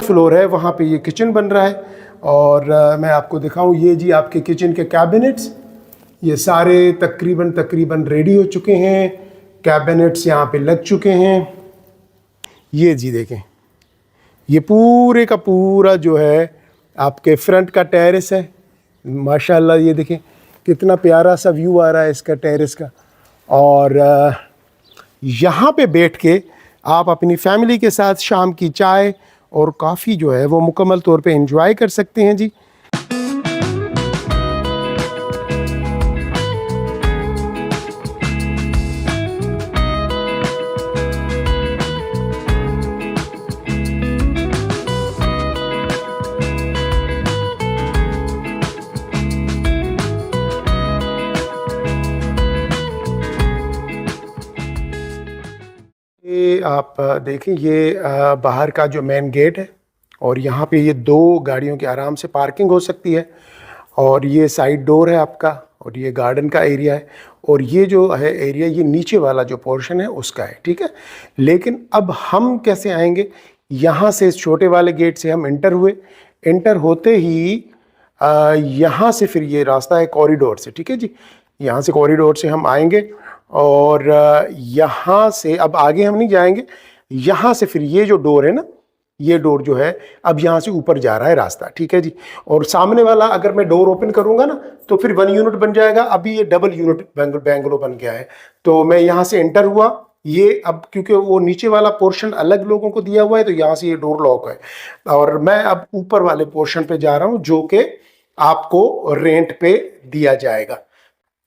Floor है वहाँ पे ये किचन बन रहा है। और मैं आपको दिखाऊं, ये जी आपके किचन के कैबिनेट्स, ये सारे तकरीबन रेडी हो चुके हैं। कैबिनेट्स यहाँ पे लग चुके हैं। ये जी देखें, ये पूरे का पूरा जो है आपके फ्रंट का टेरेस है। माशाल्लाह ये देखें कितना प्यारा सा व्यू आ रहा है इसका टेरेस का। और यहाँ पे बैठ के आप अपनी फैमिली के साथ शाम की चाय और कॉफ़ी जो है वो मुकम्मल तौर पे एंजॉय कर सकते हैं जी। ये आप देखें, ये बाहर का जो मेन गेट है और यहाँ पे ये 2 गाड़ियों की आराम से पार्किंग हो सकती है। और ये साइड डोर है आपका, और ये गार्डन का एरिया है। और ये जो है एरिया, ये नीचे वाला जो पोर्शन है उसका है, ठीक है। लेकिन अब हम कैसे आएंगे? यहाँ से इस छोटे वाले गेट से हम एंटर हुए। एंटर होते ही यहाँ से फिर ये रास्ता है कॉरिडोर से, ठीक है जी। यहाँ से कॉरिडोर से हम आएंगे और यहाँ से अब आगे हम नहीं जाएंगे। यहाँ से फिर ये जो डोर है ना, ये डोर जो है अब यहाँ से ऊपर जा रहा है रास्ता, ठीक है जी। और सामने वाला अगर मैं डोर ओपन करूँगा ना तो फिर 1 यूनिट बन जाएगा। अभी ये डबल यूनिट बेंगलो बन गया है। तो मैं यहाँ से एंटर हुआ। ये अब क्योंकि वो नीचे वाला पोर्शन अलग लोगों को दिया हुआ है तो यहाँ से ये डोर लॉक है। और मैं अब ऊपर वाले पोर्शन पे जा रहा हूँ जो कि आपको रेंट पे दिया जाएगा।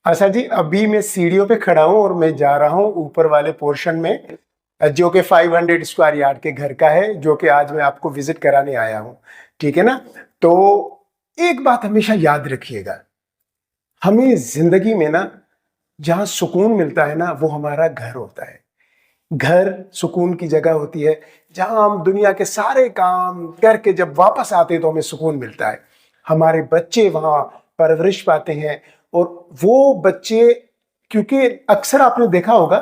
अच्छा जी, अभी मैं सीढ़ियों पे खड़ा हूँ और मैं जा रहा हूँ ऊपर वाले पोर्शन में, जो कि 500 स्क्वायर यार्ड के घर का है, जो कि आज मैं आपको विजिट कराने आया हूँ, ठीक है ना। तो एक बात हमेशा याद रखिएगा, हमें जिंदगी में ना जहाँ सुकून मिलता है ना वो हमारा घर होता है। घर सुकून की जगह होती है जहाँ हम दुनिया के सारे काम करके जब वापस आते हैं तो हमें सुकून मिलता है। हमारे बच्चे वहाँ परवरिश पाते हैं। और वो बच्चे, क्योंकि अक्सर आपने देखा होगा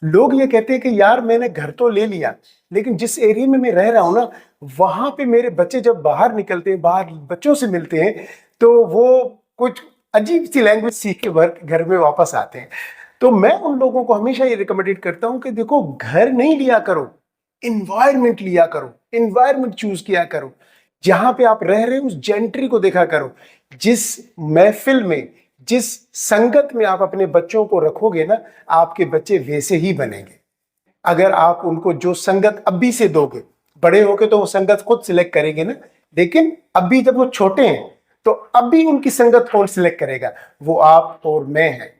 लोग ये कहते हैं कि यार मैंने घर तो ले लिया, लेकिन जिस एरिया में मैं रह रहा हूं ना वहां पे मेरे बच्चे जब बाहर निकलते हैं, बाहर बच्चों से मिलते हैं, तो वो कुछ अजीब सी लैंग्वेज सीख के घर में वापस आते हैं। तो मैं उन लोगों को हमेशा ये रिकमेंडेड करता हूं कि देखो, घर नहीं लिया करो, इन्वायरमेंट लिया करो, इन्वायरमेंट चूज किया करो। जहां पे आप रह रहे हो उस जेंट्री को देखा करो। जिस महफिल में, जिस संगत में आप अपने बच्चों को रखोगे ना, आपके बच्चे वैसे ही बनेंगे। अगर आप उनको जो संगत अभी से दोगे, बड़े होके तो वो संगत खुद सिलेक्ट करेंगे ना, लेकिन अभी जब वो छोटे हैं तो अभी उनकी संगत कौन सिलेक्ट करेगा? वो आप और मैं हैं,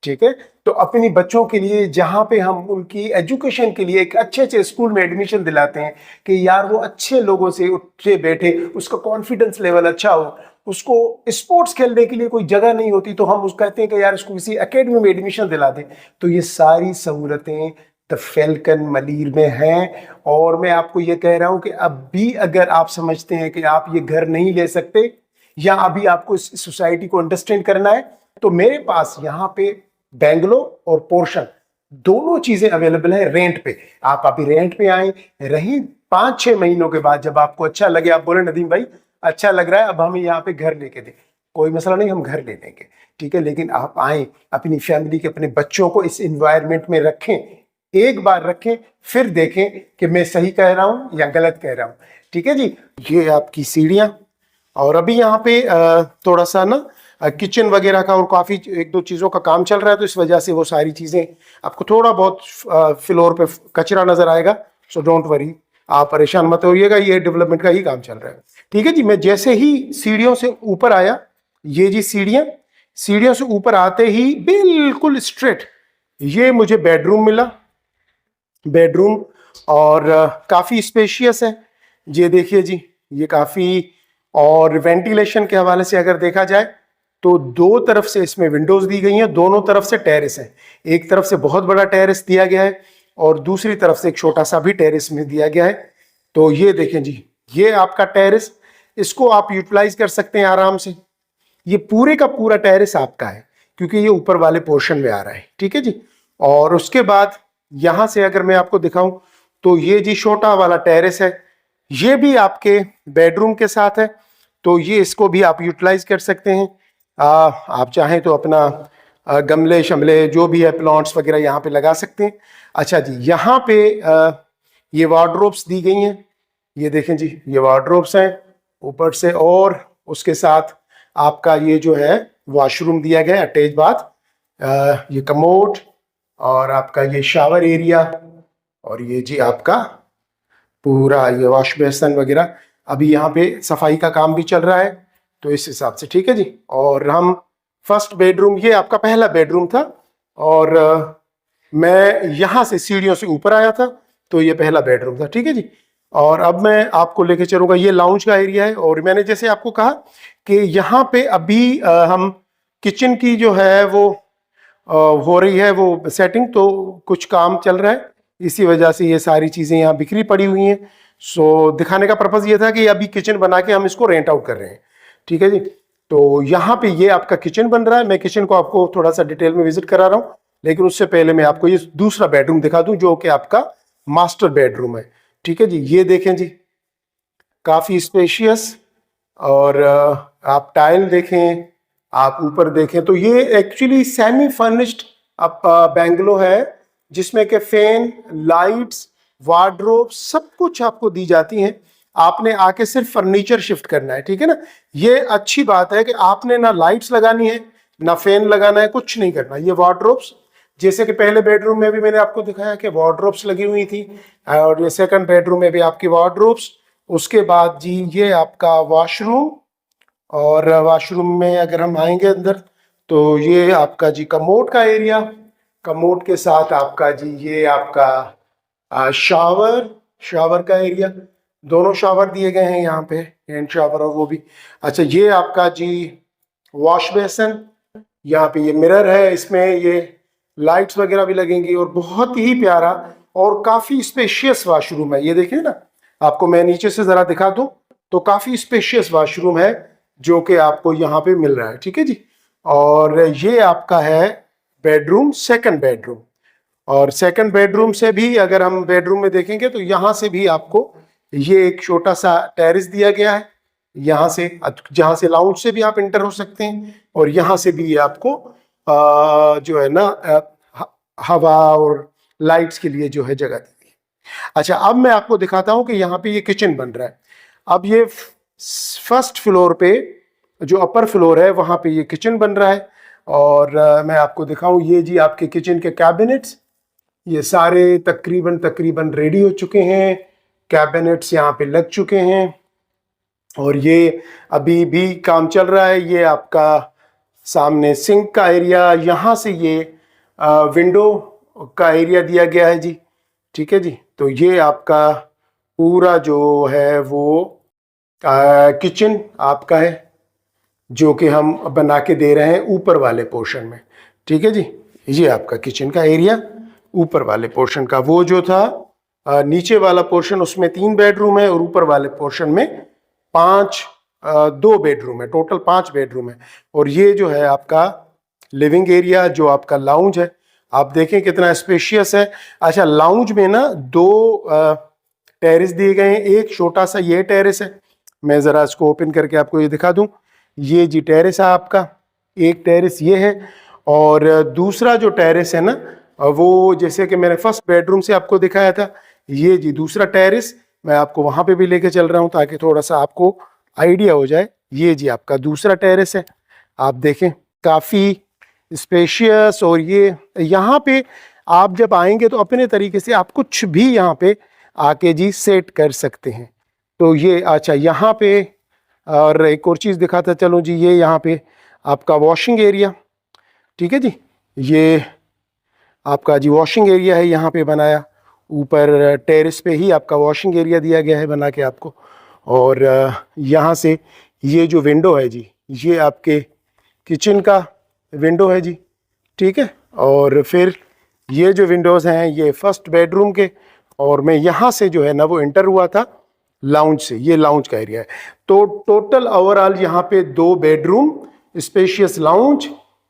ठीक है। तो अपनी बच्चों के लिए जहां पे हम उनकी एजुकेशन के लिए एक अच्छे स्कूल में एडमिशन दिलाते हैं कि यार वो अच्छे लोगों से उठे बैठे, उसका कॉन्फिडेंस लेवल अच्छा हो, उसको स्पोर्ट्स खेलने के लिए कोई जगह नहीं होती तो हम उसको कहते हैं कि यार इसको किसी एकेडमी में एडमिशन दिला दें। तो ये सारी सहूलतें द फैल्कन मलीर में हैं। और मैं आपको ये कह रहा हूं कि अब भी अगर आप समझते हैं कि आप ये घर नहीं ले सकते या अभी आपको इस सोसाइटी को अंडरस्टैंड करना है, तो मेरे पास यहाँ पे बेंगलो और पोर्शन दोनों चीजें अवेलेबल है रेंट पे। आप अभी रेंट पे आए, रही 5-6 महीनों के बाद जब आपको अच्छा लगे, आप बोले नदीम भाई अच्छा लग रहा है, अब हमें यहाँ पे घर लेके दे, कोई मसला नहीं, हम घर ले लेंगे, ठीक है। लेकिन आप आए, अपनी फैमिली के, अपने बच्चों को इस एनवायरनमेंट में रखें, एक बार रखें, फिर देखें कि मैं सही कह रहा हूं या गलत कह रहा हूं, ठीक है जी। ये आपकी सीढ़ियां, और अभी यहाँ पे थोड़ा सा ना किचन वगैरह का और काफ़ी 1-2 चीज़ों का काम चल रहा है, तो इस वजह से वो सारी चीज़ें आपको थोड़ा बहुत फ्लोर पे कचरा नज़र आएगा। सो डोंट वरी, आप परेशान मत होइएगा, ये डेवलपमेंट का ही काम चल रहा है, ठीक है जी। मैं जैसे ही सीढ़ियों से ऊपर आया, ये जी सीढ़ियों से ऊपर आते ही बिल्कुल स्ट्रेट ये मुझे बेडरूम मिला। बेडरूम और काफ़ी स्पेशियस है, ये देखिए जी, ये काफ़ी। और वेंटिलेशन के हवाले से अगर देखा जाए तो 2 तरफ से इसमें विंडोज दी गई हैं, दोनों तरफ से टेरेस है। एक तरफ से बहुत बड़ा टेरेस दिया गया है और दूसरी तरफ से एक छोटा सा भी टेरेस में दिया गया है। तो ये देखें जी, ये आपका टेरेस, इसको आप यूटिलाइज कर सकते हैं आराम से। ये पूरे का पूरा टेरेस आपका है क्योंकि ये ऊपर वाले पोर्शन में आ रहा है, ठीक है जी। और उसके बाद यहां से अगर मैं आपको दिखाऊं तो ये जी छोटा वाला टेरेस है, ये भी आपके बेडरूम के साथ है, तो ये इसको भी आप यूटिलाइज कर सकते हैं। आप चाहें तो अपना गमले शमले जो भी है प्लांट्स वगैरह यहाँ पे लगा सकते हैं। अच्छा जी, यहाँ पे ये वार्डरोब्स दी गई हैं, ये देखें जी, ये वार्डरोब्स हैं ऊपर से, और उसके साथ आपका ये जो है वॉशरूम दिया गया है, अटैच बाथ, ये कमोड और आपका ये शावर एरिया, और ये जी आपका पूरा ये वॉश बेसन वगैरह। अभी यहाँ पे सफाई का काम भी चल रहा है, तो इस हिसाब से ठीक है जी। और हम फर्स्ट बेडरूम, ये आपका पहला बेडरूम था, और मैं यहाँ से सीढ़ियों से ऊपर आया था, तो ये पहला बेडरूम था, ठीक है जी। और अब मैं आपको लेके चलूंगा, ये लाउंज का एरिया है, और मैंने जैसे आपको कहा कि यहाँ पे अभी हम किचन की जो है वो हो रही है वो सेटिंग, तो कुछ काम चल रहा है, इसी वजह से ये सारी चीज़ें यहाँ बिखरी पड़ी हुई हैं। सो दिखाने का पर्पज़ ये था कि अभी किचन बना के हम इसको रेंट आउट कर रहे हैं, ठीक है जी। तो यहाँ पे ये आपका किचन बन रहा है, मैं किचन को आपको थोड़ा सा डिटेल में विजिट करा रहा हूँ, लेकिन उससे पहले मैं आपको ये दूसरा बेडरूम दिखा दूं जो कि आपका मास्टर बेडरूम है, ठीक है जी। ये देखें जी, काफ़ी स्पेशियस, और आप टाइल देखें, आप ऊपर देखें तो ये एक्चुअली सेमी फर्निश्ड बेंगलो है, जिसमें के फैन, लाइट्स, वार्डरोब सब कुछ आपको दी जाती हैं। आपने आके सिर्फ फर्नीचर शिफ्ट करना है, ठीक है ना। ये अच्छी बात है कि आपने ना लाइट्स लगानी है ना फैन लगाना है, कुछ नहीं करना। ये वार्डरोब्स, जैसे कि पहले बेडरूम में भी मैंने आपको दिखाया कि वार्डरोब्स लगी हुई थी, और ये सेकंड बेडरूम में भी आपकी वार्डरोब्स। उसके बाद जी ये आपका वॉशरूम, और वॉशरूम में अगर हम आएंगे अंदर तो ये आपका जी कमोड का एरिया, कमोड के साथ आपका जी ये आपका शावर का एरिया, दोनों शावर दिए गए हैं यहाँ पे, हैंड शावर और वो भी। अच्छा, ये आपका जी वॉश बेसन, यहाँ पे ये मिरर है, इसमें ये लाइट्स वगैरह भी लगेंगी, और बहुत ही प्यारा और काफ़ी स्पेशियस वॉशरूम है। ये देखिए ना, आपको मैं नीचे से ज़रा दिखा दूँ तो काफ़ी स्पेशियस वॉशरूम है जो कि आपको यहाँ पे मिल रहा है, ठीक है जी। और ये आपका है बेडरूम, सेकंड बेडरूम, और सेकंड बेडरूम से भी अगर हम बेडरूम में देखेंगे तो यहाँ से भी आपको ये एक छोटा सा टेरेस दिया गया है, यहाँ से जहाँ से लाउंज से भी आप इंटर हो सकते हैं, और यहाँ से भी आपको जो है ना हवा और लाइट्स के लिए जो है जगह दी है। अच्छा, अब मैं आपको दिखाता हूँ कि यहाँ पे ये किचन बन रहा है। अब ये फर्स्ट फ्लोर पे, जो अपर फ्लोर है, वहाँ पे ये किचन बन रहा है, और मैं आपको दिखाऊं, ये जी आपके किचन के कैबिनेट्स, ये सारे तकरीबन रेडी हो चुके हैं, कैबिनेट्स यहाँ पे लग चुके हैं, और ये अभी भी काम चल रहा है। ये आपका सामने सिंक का एरिया, यहाँ से ये विंडो का एरिया दिया गया है जी, ठीक है जी। तो ये आपका पूरा जो है वो किचन आपका है, जो कि हम बना के दे रहे हैं ऊपर वाले पोर्शन में, ठीक है जी। ये आपका किचन का एरिया ऊपर वाले पोर्शन का, वो जो था नीचे वाला पोर्शन उसमें 3 बेडरूम है, और ऊपर वाले पोर्शन में 2 बेडरूम है, टोटल 5 बेडरूम है। और ये जो है आपका लिविंग एरिया, जो आपका लाउंज है, आप देखें कितना स्पेशियस है। अच्छा, लाउंज में ना 2 टेरेस दिए गए हैं, एक छोटा सा ये टेरेस है, मैं ज़रा इसको ओपन करके आपको ये दिखा दूं। ये जी टेरेस है आपका, एक टेरेस ये है, और दूसरा जो टेरेस है ना, वो जैसे कि मैंने फर्स्ट बेडरूम से आपको दिखाया था, ये जी दूसरा टेरेस, मैं आपको वहाँ पे भी लेके चल रहा हूँ ताकि थोड़ा सा आपको आइडिया हो जाए। ये जी आपका दूसरा टेरेस है, आप देखें काफ़ी स्पेशियस, और ये यहाँ पे आप जब आएंगे तो अपने तरीके से आप कुछ भी यहाँ पे आके जी सेट कर सकते हैं। तो ये अच्छा, यहाँ पे और एक और चीज़ दिखाता चलूँ जी, ये यहाँ पे आपका वॉशिंग एरिया, ठीक है जी। ये आपका जी वॉशिंग एरिया है यहाँ पे बनाया, ऊपर टेरेस पे ही आपका वॉशिंग एरिया दिया गया है बना के आपको। और यहाँ से ये जो विंडो है जी, ये आपके किचन का विंडो है जी, ठीक है। और फिर ये जो विंडोज़ हैं ये फर्स्ट बेडरूम के, और मैं यहाँ से जो है ना वो इंटर हुआ था लाउंज से, ये लाउंज का एरिया है। तो टोटल ओवरऑल यहाँ पे 2 बेडरूम, स्पेशियस लाउंज,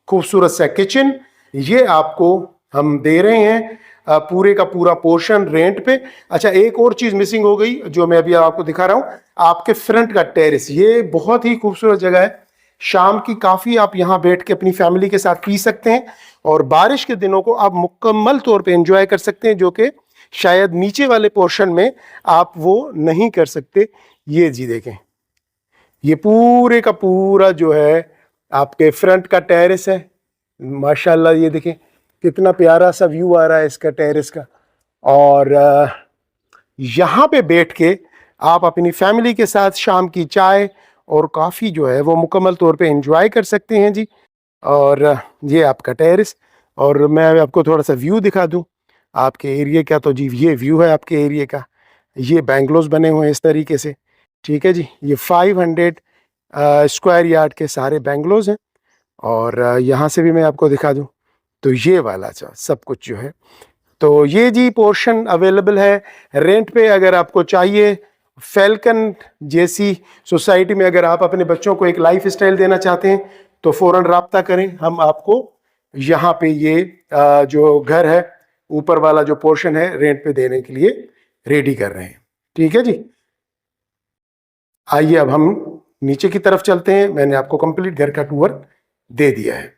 खूबसूरत सा किचन, ये आपको हम दे रहे हैं पूरे का पूरा पोर्शन रेंट पे। अच्छा, एक और चीज मिसिंग हो गई जो मैं अभी आपको दिखा रहा हूं, आपके फ्रंट का टेरेस। ये बहुत ही खूबसूरत जगह है, शाम की काफी आप यहां बैठ के अपनी फैमिली के साथ पी सकते हैं, और बारिश के दिनों को आप मुकम्मल तौर पे एंजॉय कर सकते हैं, जो कि शायद नीचे वाले पोर्शन में आप वो नहीं कर सकते। ये जी देखें, ये पूरे का पूरा जो है आपके फ्रंट का टेरेस है। माशाल्लाह ये देखें कितना प्यारा सा व्यू आ रहा है इसका टेरेस का। और यहाँ पे बैठ के आप अपनी फैमिली के साथ शाम की चाय और कॉफ़ी जो है वो मुकम्मल तौर पे एंजॉय कर सकते हैं जी। और ये आपका टेरेस, और मैं आपको थोड़ा सा व्यू दिखा दूं आपके एरिया का। तो जी ये व्यू है आपके एरिया का, ये बैंगलोज बने हुए हैं इस तरीके से, ठीक है जी। ये 500 स्क्वायर यार्ड के सारे बैंगलोज हैं। और यहाँ से भी मैं आपको दिखा दूं तो ये वाला सब कुछ जो है, तो ये जी पोर्शन अवेलेबल है रेंट पे। अगर आपको चाहिए फैल्कन जैसी सोसाइटी में, अगर आप अपने बच्चों को एक लाइफ स्टाइल देना चाहते हैं तो फ़ौरन राब्ता करें। हम आपको यहाँ पे ये जो घर है, ऊपर वाला जो पोर्शन है, रेंट पे देने के लिए रेडी कर रहे हैं, ठीक है जी। आइए अब हम नीचे की तरफ चलते हैं। मैंने आपको कंप्लीट घर का टूर दे दिया है।